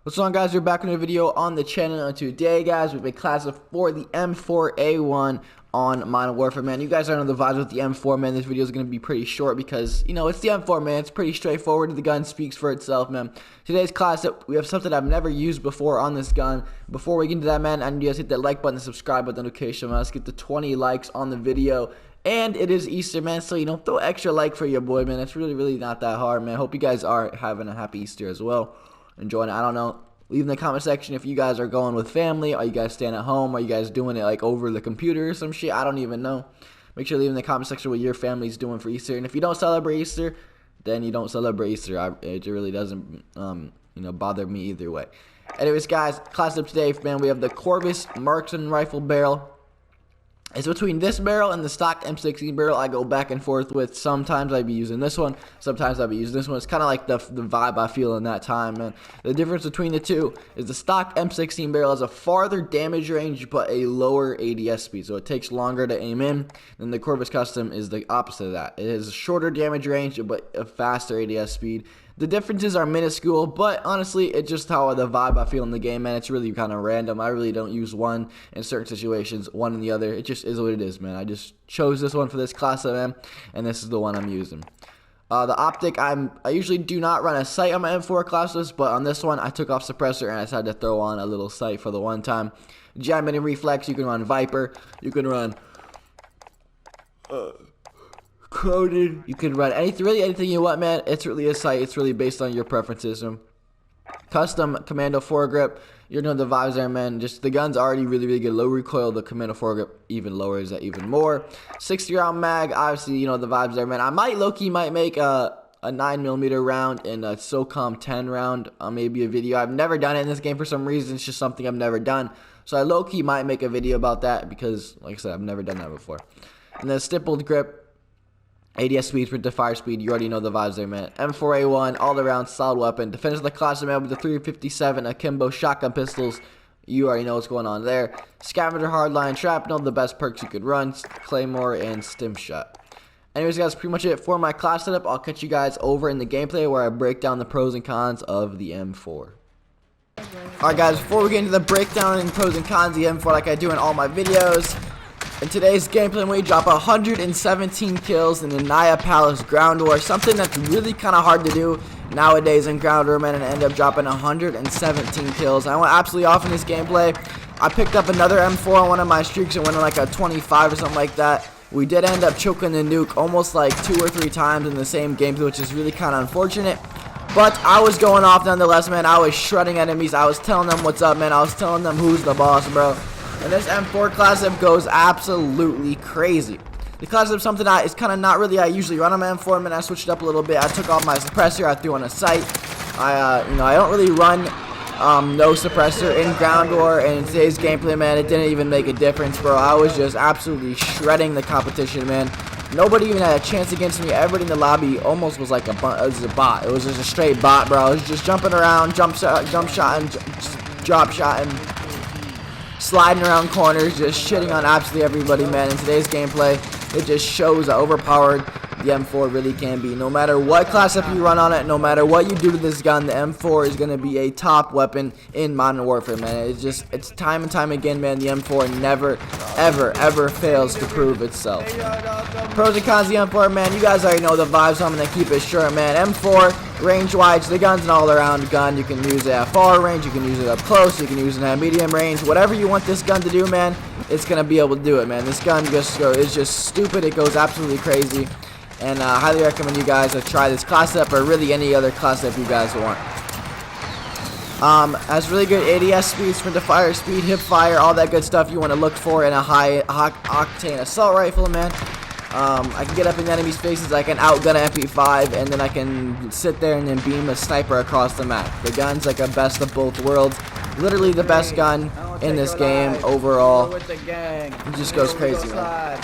What's going on, guys? We're back with a video on the channel, and today, guys, we've been classified for the M4A1 on Modern Warfare, man. You guys already know the vibes with the M4, man. This video is going to be pretty short because, you know, it's the M4, man. It's pretty straightforward. The gun speaks for itself, man. Today's class, we have something I've never used before on this gun. Before we get into that, man, I need you guys to hit that like button, the subscribe button, notification, man. Let's get to 20 likes on the video. And it is Easter, man, so, you know, throw extra like for your boy, man. It's really not that hard, man. Hope you guys are having a happy Easter as well. Enjoying it. I don't know. Leave in the comment section if you guys are going with family. Are you guys staying at home? Are you guys doing it like over the computer or some shit? I don't even know. Make sure to leave in the comment section what your family's doing for Easter. And if you don't celebrate Easter, then you don't celebrate Easter. It really doesn't you know, bother me either way. Anyways, guys, class up today, man. We have the Corvus Marksman rifle barrel. It's between this barrel and the stock M16 barrel. I go back and forth with. Sometimes I'd be using this one. Sometimes I'd be using this one. It's kind of like the vibe I feel in that time, man. The difference between the two is the stock M16 barrel has a farther damage range but a lower ADS speed. So it takes longer to aim in. And the Corvus Custom is the opposite of that. It has a shorter damage range but a faster ADS speed. The differences are minuscule, but honestly, it's just how the vibe I feel in the game, man. It's really kind of random. I really don't use one in certain situations, one in the other. It just is what it is, man. I just chose this one for this class, man, and this is the one I'm using. The optic, I usually do not run a sight on my M4 classes, but on this one, I took off suppressor and I decided to throw on a little sight for the one time. Jam and reflex, you can run Viper, you can run Coded. You can run really anything you want, man. It's really a sight. It's really based on your preferences. Custom Commando foregrip. You know the vibes there, man. Just the gun's already really good. Low recoil. The Commando foregrip even lowers that even more. 60-round mag. Obviously, you know the vibes there, man. I might low-key make a 9mm round and a SOCOM 10 round. Maybe a video. I've never done it in this game for some reason. It's just something I've never done. So I low-key might make a video about that because, like I said, I've never done that before. And then stippled grip. ADS speed, sprint to fire speed, you already know the vibes there, man. M4A1, all-around solid weapon. Defense of the class, man, with the 357 akimbo shotgun pistols. You already know what's going on there. Scavenger, hardline, shrapnel, the best perks you could run. Claymore, and stim shot. Anyways, guys, pretty much it for my class setup. I'll catch you guys over in the gameplay where I break down the pros and cons of the M4. Alright, guys, before we get into the breakdown and pros and cons of the M4 like I do in all my videos, in today's gameplay, we drop 117 kills in the Naya Palace Ground War, something that's really kind of hard to do nowadays in Ground War, man, and end up dropping 117 kills. I went absolutely off in this gameplay. I picked up another M4 on one of my streaks and went on like a 25 or something like that. We did end up choking the nuke almost like 2 or 3 times in the same gameplay, which is really kind of unfortunate. But I was going off nonetheless, man. I was shredding enemies. I was telling them what's up, man. I was telling them who's the boss, bro. And this M4 class up goes absolutely crazy. The class up something is kind of not really I usually run on my M4, man. I switched it up a little bit. I took off my suppressor. I threw on a sight. You know, I don't really run no suppressor in Ground War, and in today's gameplay, man, it didn't even make a difference, bro. I was just absolutely shredding the competition, man. Nobody even had a chance against me. Everybody in the lobby almost was like it was a bot. It was just a straight bot, bro. I was just jumping around, jump shot, and drop shot, and sliding around corners, just shitting on absolutely everybody, man. In today's gameplay, it just shows how overpowered the M4 really can be. No matter what class up you run on it, no matter what you do to this gun, the M4 is going to be a top weapon in Modern Warfare, man. It's time and time again, man. The M4 never, ever fails to prove itself. Pros and cons of the M4, man. You guys already know the vibes, so I'm going to keep it short, man. M4, range-wise, the gun's an all-around gun. You can use it at far range, you can use it up close, you can use it at medium range. Whatever you want this gun to do, man, it's going to be able to do it, man. This gun is just stupid. It goes absolutely crazy. And I highly recommend you guys to try this class up or really any other class up you guys want. Has really good ADS speed, sprint to fire speed, hip fire, all that good stuff you want to look for in a high octane assault rifle, man. I can get up in enemies' faces, I can outgun an MP5, and then I can sit there and then beam a sniper across the map. The gun's like a best of both worlds. Literally the best gun in this game overall. It just goes crazy, man.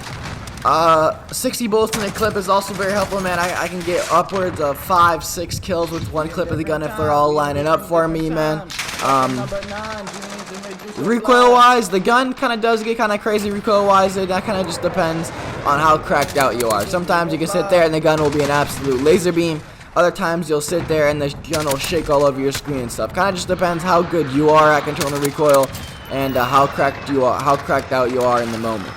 60 bullets in a clip is also very helpful, man. I can get upwards of 5-6 kills with one clip of the gun if they're all lining up for me, man. Recoil-wise, the gun kind of does get kind of crazy recoil-wise. That kind of just depends on how cracked out you are. Sometimes you can sit there and the gun will be an absolute laser beam. Other times you'll sit there and the gun will shake all over your screen and stuff. Kind of just depends how good you are at controlling the recoil and how cracked out you are in the moment.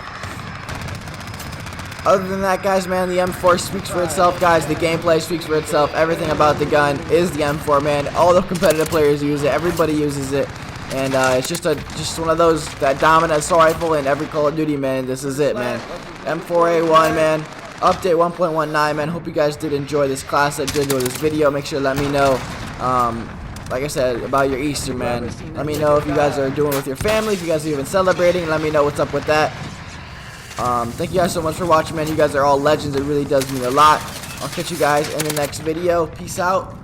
Other than that, guys, man, the M4 speaks for itself, guys. The gameplay speaks for itself. Everything about the gun is the M4, man. All the competitive players use it. Everybody uses it. And it's just one of those, that dominant assault rifle in every Call of Duty, man. This is it, man. M4A1, man. Update 1.19, man. Hope you guys did enjoy this class. I did enjoy this video. Make sure to let me know, like I said, about your Easter, man. Let me know if you guys are doing it with your family, if you guys are even celebrating. Let me know what's up with that. Thank you guys so much for watching, man. You guys are all legends. It really does mean a lot. I'll catch you guys in the next video. Peace out,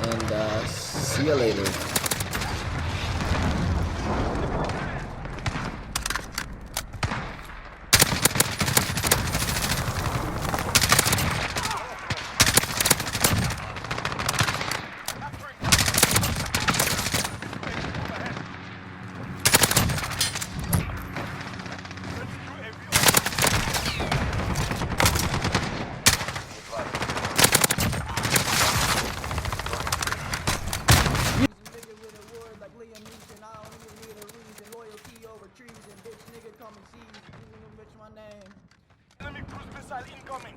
and see you later. Enemy cruise missile incoming.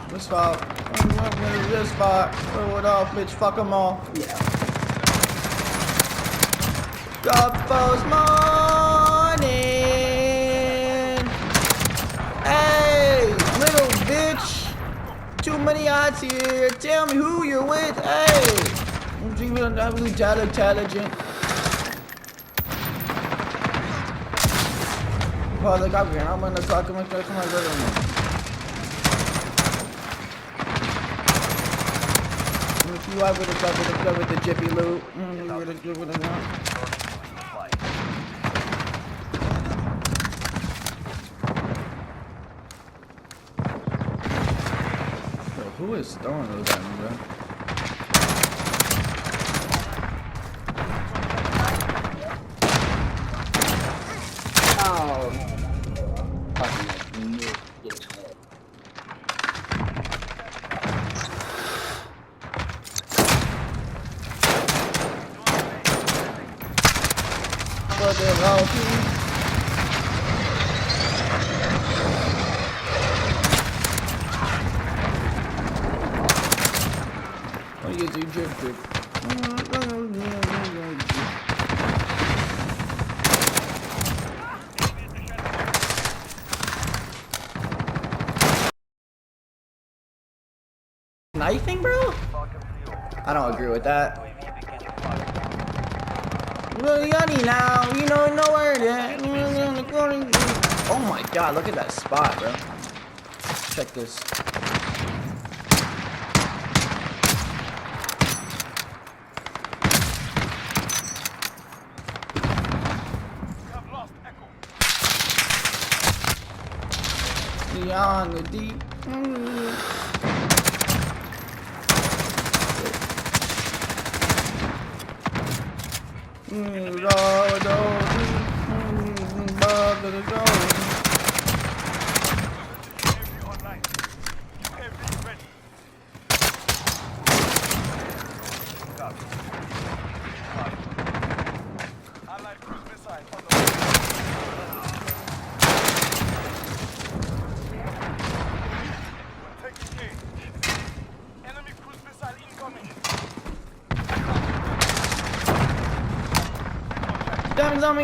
This spot. This spot. Throw it off, bitch. Fuck them all. Yeah. Godfall's morning. Hey, little bitch. Too many odds here. Tell me who you're with. Hey. I'm even intelligent. Father, I'm gonna talk to my brother. If you are with the jiffy loot, who is throwing those at me, bro? Oh, you do drip. Knifing, bro? I don't agree with that. Really honey now, you know where it is. Oh my god, look at that spot, bro. Check this. Beyond the deep.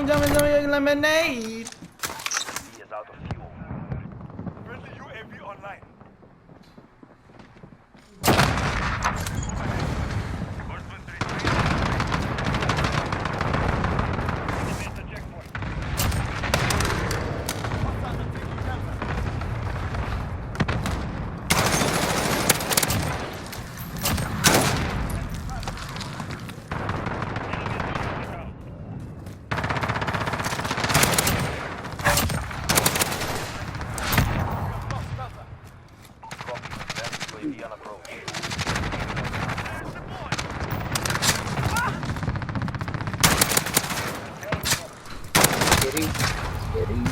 Dummy, lemonade. He is out of fuel. Friendly UAV online. Getting.